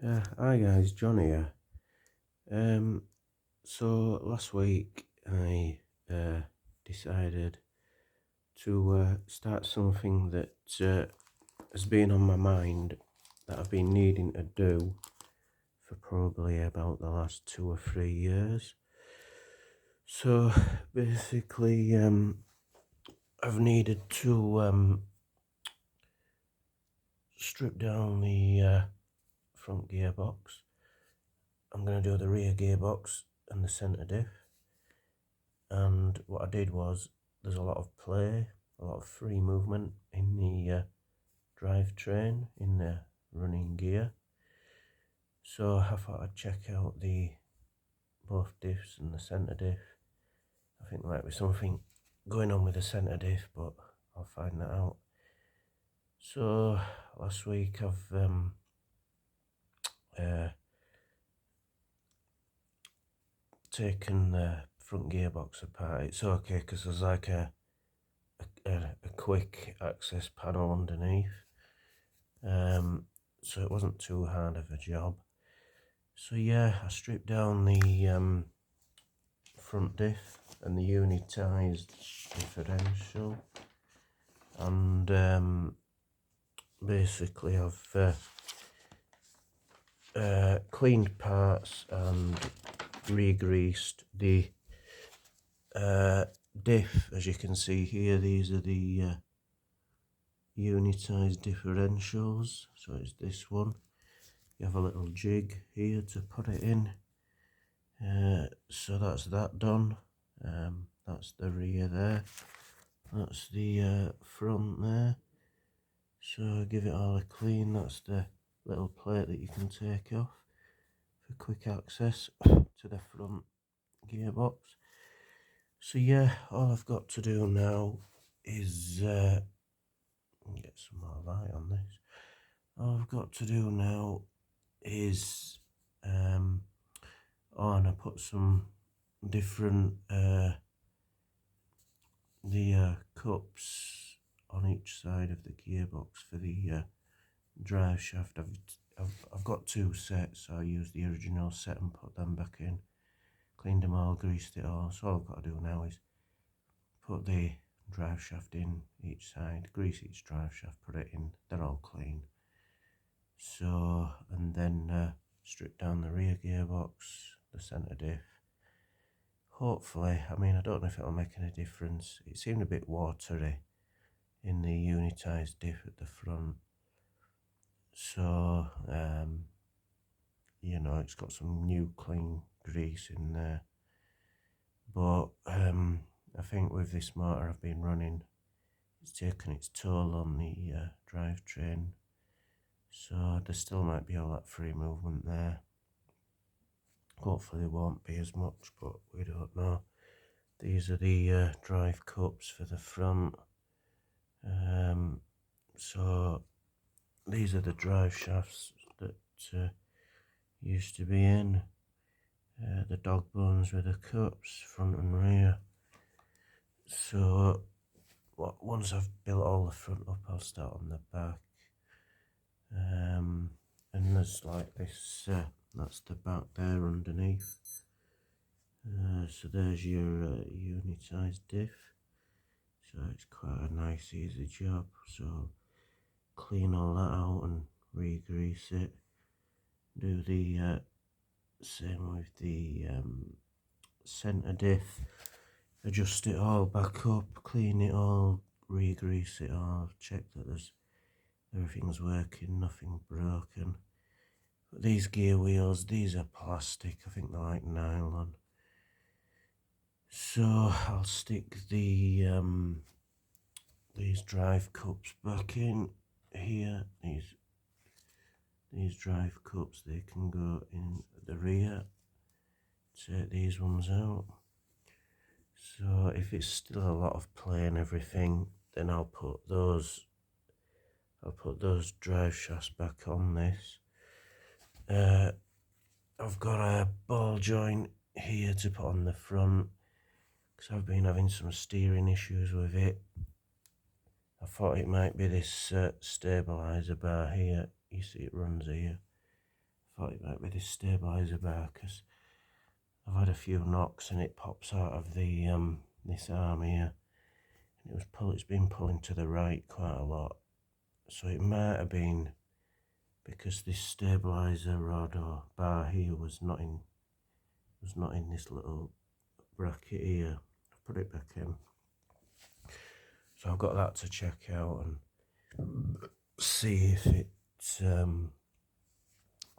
Hi guys, John here. So last week I decided to start something that has been on my mind that I've been needing to do for probably about the last 2 or 3 years. So basically, I've needed to strip down the front gearbox. I'm going to do the rear gearbox and the centre diff. And what I did was, there's a lot of play, a lot of free movement in the drivetrain, in the running gear. So I thought I'd check out the both diffs and the centre diff. I think there might be something going on with the centre diff, but I'll find that out. So last week I've taken the front gearbox apart. It's okay because there's like a quick access panel underneath, so it wasn't too hard of a job. So yeah, I stripped down the front diff and the unitized differential, and basically I've cleaned parts and re-greased the diff. As you can see here, these are the unitized differentials. So it's this one. You have a little jig here to put it in. So that's that done. That's the rear there. That's the front there. So give it all a clean. That's the little plate that you can take off for quick access to the front gearbox. So yeah, all I've got to do now is get some more light on this. All I've got to do now is and I put some different cups on each side of the gearbox for the drive shaft. I've got two sets, so I used the original set and put them back in, cleaned them all, greased it all. So all I've got to do now is put the drive shaft in each side, grease each drive shaft, put it in, they're all clean. So, and then strip down the rear gearbox, the centre diff. Hopefully, I mean, I don't know if it'll make any difference. It seemed a bit watery in the unitized diff at the front. So, you know, it's got some new clean grease in there. But I think with this motor I've been running, it's taken its toll on the drivetrain. So there still might be all that free movement there. Hopefully there won't be as much, but we don't know. These are the drive cups for the front. So these are the drive shafts that used to be in. The dog bones with the cups, front and rear. So once I've built all the front up, I'll start on the back. And there's like this, that's the back there underneath. So there's your unitized diff. So it's quite a nice easy job. So clean all that out and re-grease it. Do the same with the centre diff. Adjust it all back up, clean it all, re-grease it all, check that everything's working, nothing broken. But these gear wheels, these are plastic, I think they're like nylon. So I'll stick the these drive cups back in here. These drive cups, they can go in the rear. Take these ones out. So if it's still a lot of play and everything, then I'll put those drive shafts back on this. I've got a ball joint here to put on the front because I've been having some steering issues with it. I thought it might be this stabilizer bar here. You see it runs here. I thought it might be this stabiliser bar because I've had a few knocks and it pops out of the this arm here, and it's been pulling to the right quite a lot. So it might have been because this stabiliser rod or bar here was not in this little bracket here. I'll put it back in. So I've got that to check out and see if it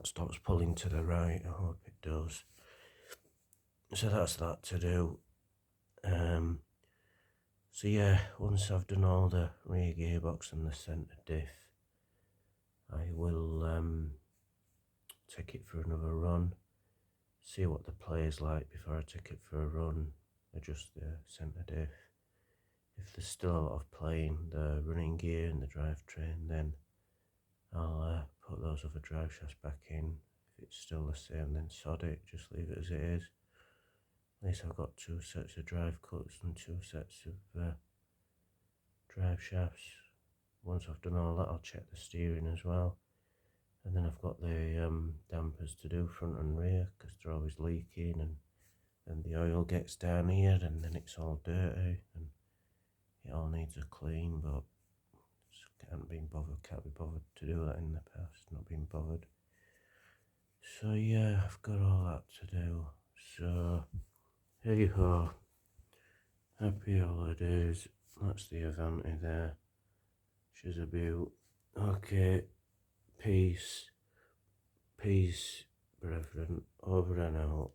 stops pulling to the right. I hope it does. So that's that to do. So yeah, once I've done all the rear gearbox and the centre diff, I will take it for another run, see what the play is like before I take it for a run, adjust the centre diff. If there's still a lot of play in the running gear and the drivetrain, then I'll put those other drive shafts back in. If it's still the same, then sod it, just leave it as it is. At least I've got 2 sets of drive cuts and 2 sets of drive shafts. Once I've done all that, I'll check the steering as well. And then I've got the dampers to do front and rear because they're always leaking, and the oil gets down here and then it's all dirty and it all needs a clean, but can't be bothered to do that in the past, not been bothered. So yeah, I've got all that to do. So hey ho, happy holidays. That's the Avanti there. She's a beaut. Okay, peace, brethren, over and out.